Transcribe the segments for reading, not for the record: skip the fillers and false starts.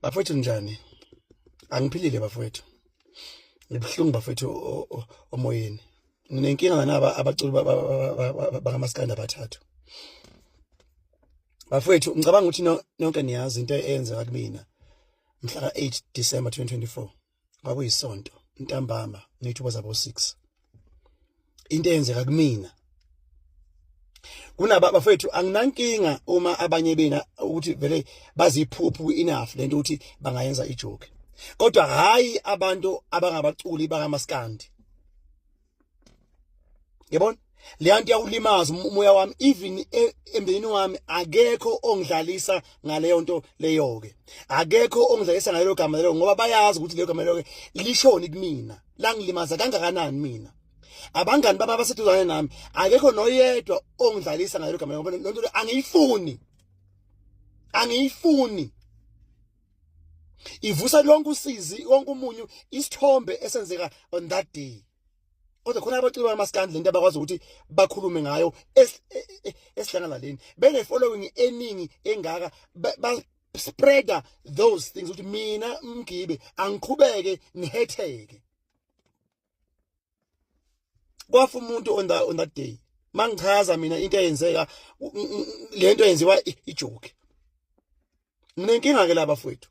Bafowethu njani? Angiphilile bafowethu. Ngibhlungu bafowethu omoyeni. Nginenkinga naba abaculi bangamaskanda abathathu. Bafowethu ngicabanga ukuthi nonke niyazi into eyenzeka kumina mhla ka-8 December 2024. Kwakuyisonto, ntambama ngey'thuba zabo 6. Into eyenzeka kumina. Kunaba bafowethu anginankinga uma abanye bena ukuthi vele baziphuphu enough lento ukuthi bangayenza ijoke. Kodwa hayi abantu abangabaculi bangamaskandi. Yabona? Leyanto yawulimaza umoya wami, even emndenini wami akekho ongidlalisa ngaleyo nto leyo ke. Akekho ongidlalisa ngaleyo gama lelo ngoba bayazi ukuthi leyo gama lelo lishoni kumina. La ngilimaza kangakanani mina. Abangani baba baseduzane nami akekho noyedwa ongidlalisa ngaleyo gama ngoba lento angiyifuni. Angiyifuni. Ivusa lonke usizi, wonke umunyu, isithombe esenzeka on that day. Kodwa khona abaculi bamaskandi lento abakwazi ukuthi bakhulume ngayo esihlangana leni. Bene following eningi engaka ba spreader those things ukuthi mina Mgibe angiqhubeke ngihetheke. Kwafa umuntu on that day. Mangichaza mina into eyenzeka lento yenziwa ijoke. Nginenkinga ke laba bafowethu.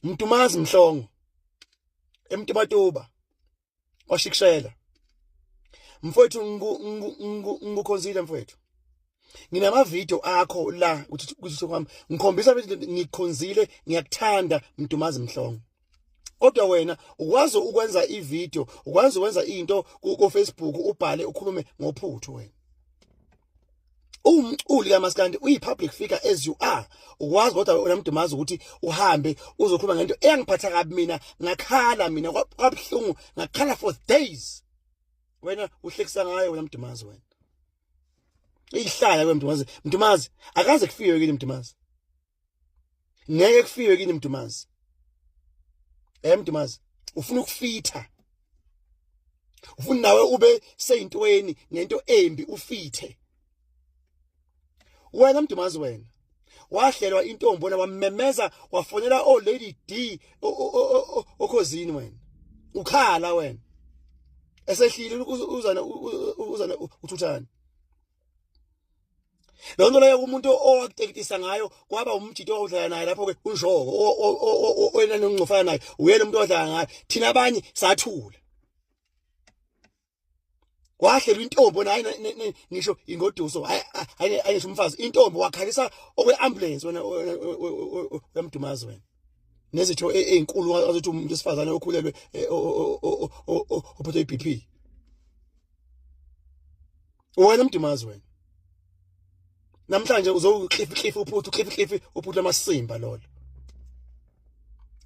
Mtumazi Mhlongo eMtubatuba washikshela mfowethu ngukhonzile mfowethu. Nginama video akho la ukuthi kwami ngikhombisa ukuthi ngikhonzile ngiyakuthanda Mtumazi Mhlongo. Kodwa wena ukwazi ukwenza ivideo, ukwazi ukwenza into ku Facebook ubhale ukhulume ngophuthu wena. Umculi kaMaskandi uyi-public figure as you are. Ukwazi kodwa wena Mtumazi ukuthi uhambe uzokhuluma ngento engiphatha kabi mina, ngakhala mina kwabhlungu, ngakhala for days. Wena uhlekisa ngayo wena Mtumazi wena. Ihlaya wena Mtumazi. Mtumazi akaze kufiwe kini Mtumazi. Ngeke kufiwe kini Mtumazi. Mtumazi ufuna ukufitha. Ufuna nawe ube seyintweni ngento embi ufithe. Wena Mtumazi wena wahlelwa intombi wena wamemeza wafonela Lady D okhosini wena ukhala wena esehlile uzana uthuthana. Lo nto leyo umuntu owakutekitisa ngayo kwaba umjito owudlala naye lapho ke unjoko wena nongcofana naye uyena umuntu odlala ngayo thina abanye sathula. Wahlelwa intombi naye ngisho ingoduso ayisho umfazi intombi wakhalisa okweambulance wena Mtumazi wena nezitho ezinkulu azothi umuntu esifazane okhulelwe ophethe iBP. Wena Mtumazi wena namhlanje uzoklifi uphuthu amasimba lolo.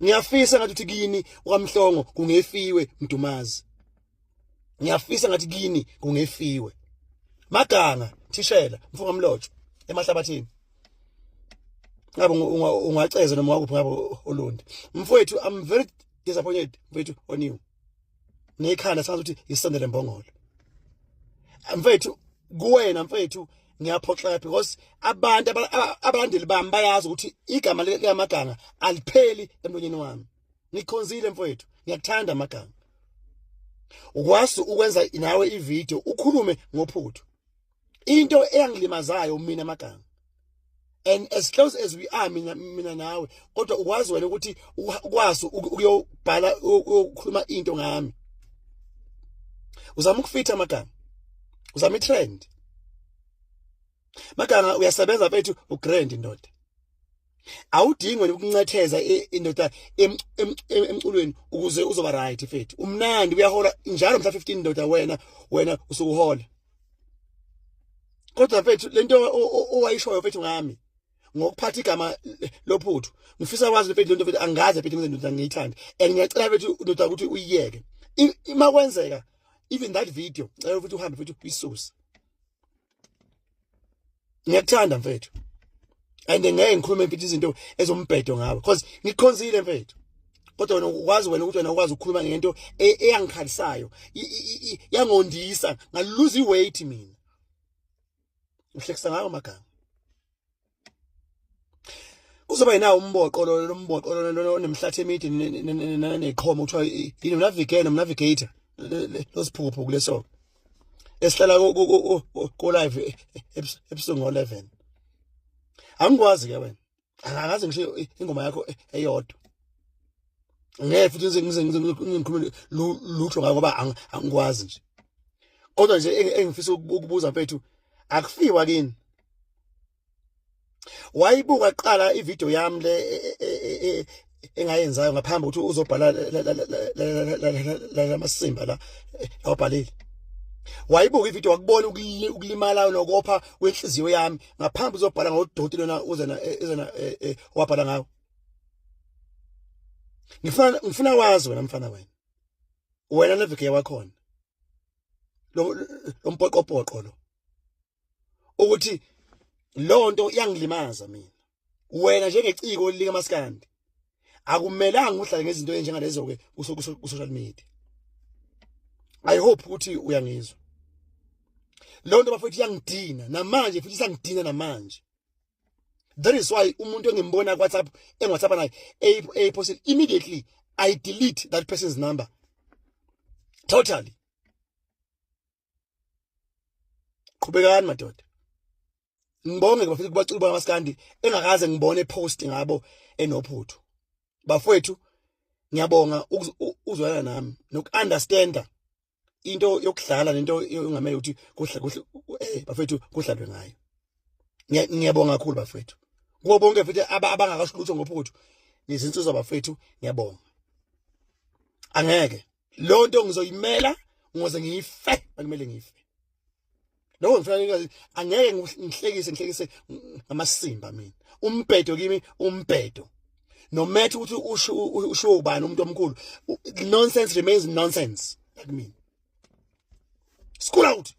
Ngiyafisa ngathi uthi kini kwaMhlongo kungefiwe Mtumazi. Ngiyafisa ngathi kini kungefiwe. Maganga Thishela Mfunga Mlotsho eMahlabathini. Ngabe ungaceza noma wakuphi ngabo Olundi. Mfowethu I'm very disappointed mfowethu on you. Nekhanda sangathi uthi isondele Mbongolo. Mfowethu kuwena mfowethu ngiyaphoxeka because abantu abalandeli bami bayazi ukuthi igama likaMaganga alipheli emlonyeni wami. Ngikhonzile mfowethu, ngiyakuthanda Maganga. Ukwazi ukwenza nawe ivideo ukhulume ngophuthu. Into eyangilimazayo mina Maganga. And as close as we are mina nawe, kodwa ukwazi wena ukuthi ukwazi ukuyobhala ukukhuluma into ngami. Uzama ukufitha Maganga. Uzama itrend. Maganga uyasebenza mfethu ugrand indoda. Awudingi wena ukuncetheza indoda emculweni ukuze uzoba right mfethu. Umnandi uyahola njalo mhla 15 indoda wena usukuhola. Kodwa mfethu lento owayishoyo mfethu ngami ngokuphatha igama lophuthu. Ngifisa wazi mfethu lento mfethu angaze mfethu ngizendoda ngiyithanda. And ngiyacela mfethu indoda ukuthi uyiyeke. Ima kwenzeka even that video cela ukuthi uhambe mfethu uyisusa. Ngiyakuthanda mfethu. And ngeke ngikhulume mfethu izinto ezombhedo ngawe because ngikhonzile mfethu. Kodwa wena ukwazi wena ukuthi wena ukwazi ukukhuluma ngento eyangikhalisayo, yangondisa, ngaluze iweight mina. Uhlekisa ngayo Maganga. kuzoba yinawo umboqo lo nemhlathi emide neqhomo kuthiwa yini navigator losiphukuphuku leso esihlala ku live ebusuku ngo11. Angikwazi ke wena, angaze ngisho ingoma yakho eyodwa, ngeke futhi ngikhulume lutho ngako ngoba angikwazi nje. Kodwa nje engifisa ukubuza mfethu, akufiwa kini wayibuka qala ivideo yami le engayenzayo ngaphambi ukuthi uzobhala la masimba la awubhalile? Wayibuka ivideo wakubona ukulimala nokopha kwenhliziyo yami ngaphambi uzobhala ngodokotela na uzena wabhala ngawo? Ngifuna wazi wena mfana wena nevike wakhona lo mpoqopoqo lo ukuthi lonto iyangilimaza mina. Wena njengeciko lika Maskandi akumelanga uhlale ngezinto enjengalezo ke ku social media. I hope ukuthi uyangizwa. Lonto bafethu iyangidina namanje futhi isangidina namanje. That is why umuntu engimbona ku WhatsApp engiwhatsapp naye post immediately I delete that person's number totally. Qhubekani madoda. Ngibonge bafethu kubaculi bakaMaskandi engakaze ngibone post ngabo enophuthu. Bafethu ngiyabonga uzwana nami nokunderstanda into yokudlala nento engamele ukuthi kuhle bafethu kuhlalwe ngayo. Ngiyabonga kakhulu bafethu. Kubo bonke futhi abangakasho lutho ngophuthu nezinsizwa bafethu ngiyabonga. Angeke lonto ngizoyimela ngoze ngiyife, akumele ngife. Lokho ngifuna angeke ngihlekise ngamasimba mina. Umbhedo kimi umbhedo. No matter ukuthi usho ubani umuntu omkhulu, nonsense remains nonsense. Like me. School out.